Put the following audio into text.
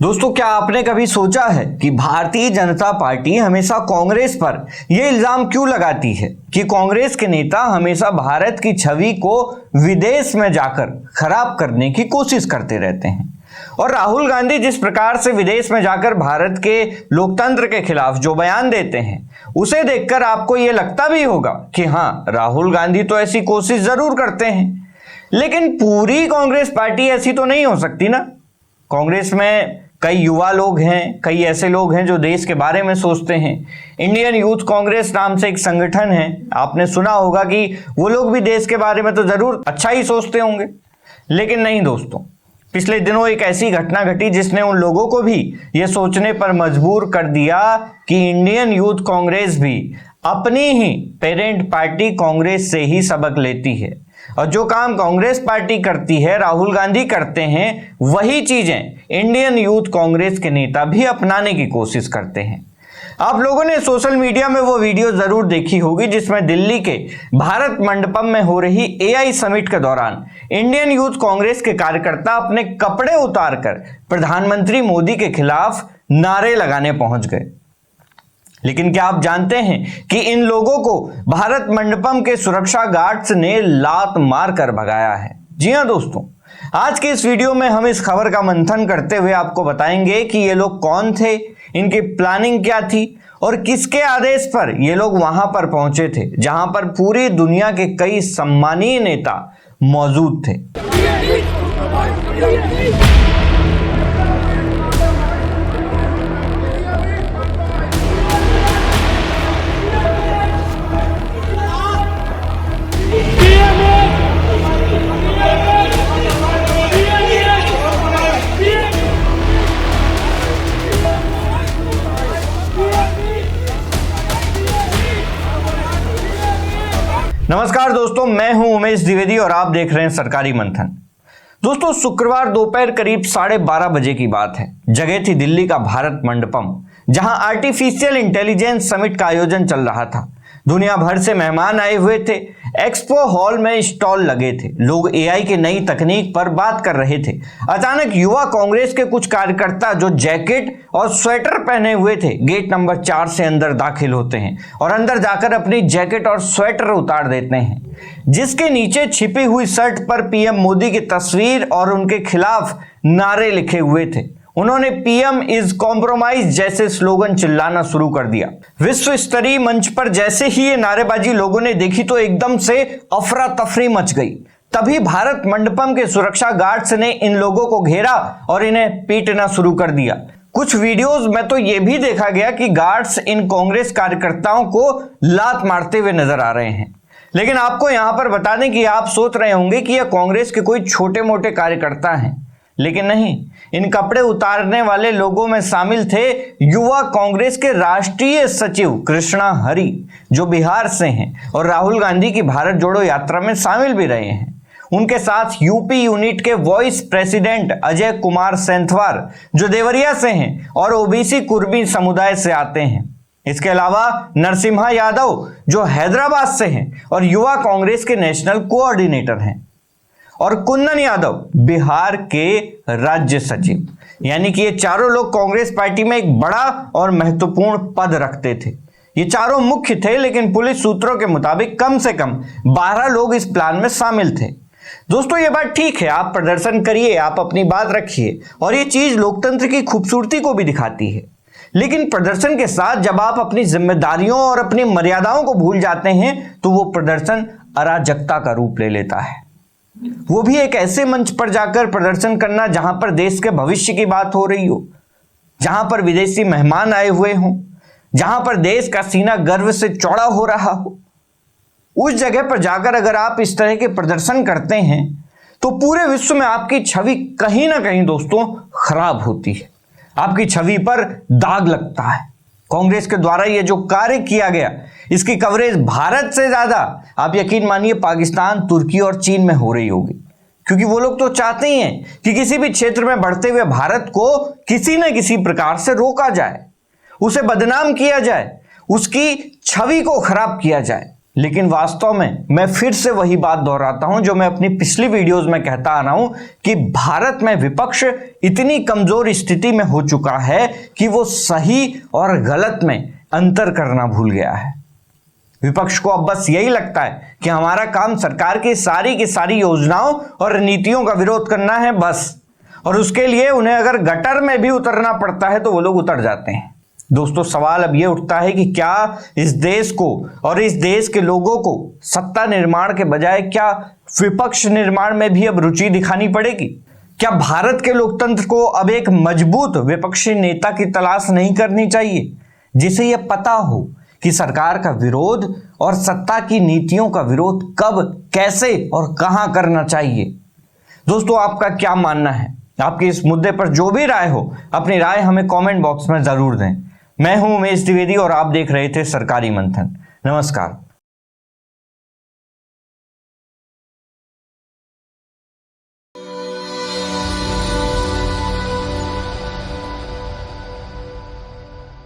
दोस्तों, क्या आपने कभी सोचा है कि भारतीय जनता पार्टी हमेशा कांग्रेस पर यह इल्जाम क्यों लगाती है कि कांग्रेस के नेता हमेशा भारत की छवि को विदेश में जाकर खराब करने की कोशिश करते रहते हैं। और राहुल गांधी जिस प्रकार से विदेश में जाकर भारत के लोकतंत्र के खिलाफ जो बयान देते हैं, उसे देखकर आपको यह लगता भी होगा कि हाँ, राहुल गांधी तो ऐसी कोशिश जरूर करते हैं। लेकिन पूरी कांग्रेस पार्टी ऐसी तो नहीं हो सकती ना। कांग्रेस में कई युवा लोग हैं, कई ऐसे लोग हैं जो देश के बारे में सोचते हैं। इंडियन यूथ कांग्रेस नाम से एक संगठन है, आपने सुना होगा कि वो लोग भी देश के बारे में तो जरूर अच्छा ही सोचते होंगे। लेकिन नहीं दोस्तों, पिछले दिनों एक ऐसी घटना घटी जिसने उन लोगों को भी ये सोचने पर मजबूर कर दिया कि इंडियन यूथ कांग्रेस भी अपनी ही पेरेंट पार्टी कांग्रेस से ही सबक लेती है, और जो काम कांग्रेस पार्टी करती है, राहुल गांधी करते हैं, वही चीजें इंडियन यूथ कांग्रेस के नेता भी अपनाने की कोशिश करते हैं। आप लोगों ने सोशल मीडिया में वो वीडियो जरूर देखी होगी जिसमें दिल्ली के भारत मंडपम में हो रही एआई समिट के दौरान इंडियन यूथ कांग्रेस के कार्यकर्ता अपने कपड़े उतारकर प्रधानमंत्री मोदी के खिलाफ नारे लगाने पहुंच गए। लेकिन क्या आप जानते हैं कि इन लोगों को भारत मंडपम के सुरक्षा गार्ड्स ने लात मार कर भगाया है। जी हां दोस्तों, आज के इस वीडियो में हम इस खबर का मंथन करते हुए आपको बताएंगे कि ये लोग कौन थे, इनकी प्लानिंग क्या थी और किसके आदेश पर ये लोग वहां पर पहुंचे थे जहां पर पूरी दुनिया के कई सम्मानीय नेता मौजूद थे। नमस्कार दोस्तों, मैं हूं उमेश द्विवेदी और आप देख रहे हैं सरकारी मंथन। दोस्तों, शुक्रवार दोपहर करीब 12:30 बजे की बात है। जगह थी दिल्ली का भारत मंडपम, जहां आर्टिफिशियल इंटेलिजेंस समिट का आयोजन चल रहा था। दुनिया भर से मेहमान आए हुए थे। एक्सपो हॉल में स्टॉल लगे थे, लोग एआई की नई तकनीक पर बात कर रहे थे। अचानक युवा कांग्रेस के कुछ कार्यकर्ता जो जैकेट और स्वेटर पहने हुए थे, गेट नंबर 4 से अंदर दाखिल होते हैं और अंदर जाकर अपनी जैकेट और स्वेटर उतार देते हैं, जिसके नीचे छिपी हुई शर्ट पर पीएम मोदी की तस्वीर और उनके खिलाफ नारे लिखे हुए थे। उन्होंने पीएम इज कॉम्प्रोमाइज जैसे स्लोगन चिल्लाना शुरू कर दिया। विश्व स्तरीय मंच पर जैसे ही ये नारेबाजी लोगों ने देखी तो एकदम से अफरा तफरी मच गई। तभी भारत मंडपम के सुरक्षा गार्ड्स ने इन लोगों को घेरा और इन्हें पीटना शुरू कर दिया। कुछ वीडियोस में तो यह भी देखा गया कि गार्ड्स इन कांग्रेस कार्यकर्ताओं को लात मारते हुए नजर आ रहे हैं। लेकिन आपको यहां पर बता दें कि आप सोच रहे होंगे कि यह कांग्रेस के कोई छोटे मोटे कार्यकर्ता हैं, लेकिन नहीं। इन कपड़े उतारने वाले लोगों में शामिल थे युवा कांग्रेस के राष्ट्रीय सचिव कृष्णा हरि, जो बिहार से हैं और राहुल गांधी की भारत जोड़ो यात्रा में शामिल भी रहे हैं। उनके साथ यूपी यूनिट के वाइस प्रेसिडेंट अजय कुमार सेंथवार, जो देवरिया से हैं और ओबीसी कुर्मी समुदाय से आते हैं। इसके अलावा नरसिम्हा यादव, जो हैदराबाद से हैं और युवा कांग्रेस के नेशनल कोऑर्डिनेटर हैं, और कुंदन यादव, बिहार के राज्य सचिव। यानी कि ये चारों लोग कांग्रेस पार्टी में एक बड़ा और महत्वपूर्ण पद रखते थे। ये चारों मुख्य थे, लेकिन पुलिस सूत्रों के मुताबिक कम से कम 12 लोग इस प्लान में शामिल थे। दोस्तों, ये बात ठीक है, आप प्रदर्शन करिए, आप अपनी बात रखिए, और ये चीज लोकतंत्र की खूबसूरती को भी दिखाती है। लेकिन प्रदर्शन के साथ जब आप अपनी जिम्मेदारियों और अपनी मर्यादाओं को भूल जाते हैं तो वो प्रदर्शन अराजकता का रूप ले लेता है। वो भी एक ऐसे मंच पर जाकर प्रदर्शन करना जहां पर देश के भविष्य की बात हो रही हो, जहां पर विदेशी मेहमान आए हुए हों, जहां पर देश का सीना गर्व से चौड़ा हो रहा हो। उस जगह पर जाकर अगर आप इस तरह के प्रदर्शन करते हैं तो पूरे विश्व में आपकी छवि कहीं ना कहीं दोस्तों खराब होती है, आपकी छवि पर दाग लगता है। कांग्रेस के द्वारा ये जो कार्य किया गया, इसकी कवरेज भारत से ज्यादा आप यकीन मानिए पाकिस्तान, तुर्की और चीन में हो रही होगी, क्योंकि वो लोग तो चाहते ही हैं कि किसी भी क्षेत्र में बढ़ते हुए भारत को किसी न किसी प्रकार से रोका जाए, उसे बदनाम किया जाए, उसकी छवि को खराब किया जाए। लेकिन वास्तव में मैं फिर से वही बात दोहराता हूं जो मैं अपनी पिछली वीडियोस में कहता आ रहा हूं कि भारत में विपक्ष इतनी कमजोर स्थिति में हो चुका है कि वो सही और गलत में अंतर करना भूल गया है। विपक्ष को अब बस यही लगता है कि हमारा काम सरकार की सारी योजनाओं और नीतियों का विरोध करना है बस, और उसके लिए उन्हें अगर गटर में भी उतरना पड़ता है तो वो लोग उतर जाते हैं। दोस्तों, सवाल अब ये उठता है कि क्या इस देश को और इस देश के लोगों को सत्ता निर्माण के बजाय क्या विपक्ष निर्माण में भी अब रुचि दिखानी पड़ेगी? क्या भारत के लोकतंत्र को अब एक मजबूत विपक्षी नेता की तलाश नहीं करनी चाहिए, जिसे यह पता हो कि सरकार का विरोध और सत्ता की नीतियों का विरोध कब, कैसे और कहां करना चाहिए? दोस्तों, आपका क्या मानना है? आपकी इस मुद्दे पर जो भी राय हो, अपनी राय हमें कमेंट बॉक्स में जरूर दें। मैं हूं उमेश द्विवेदी और आप देख रहे थे सरकारी मंथन। नमस्कार।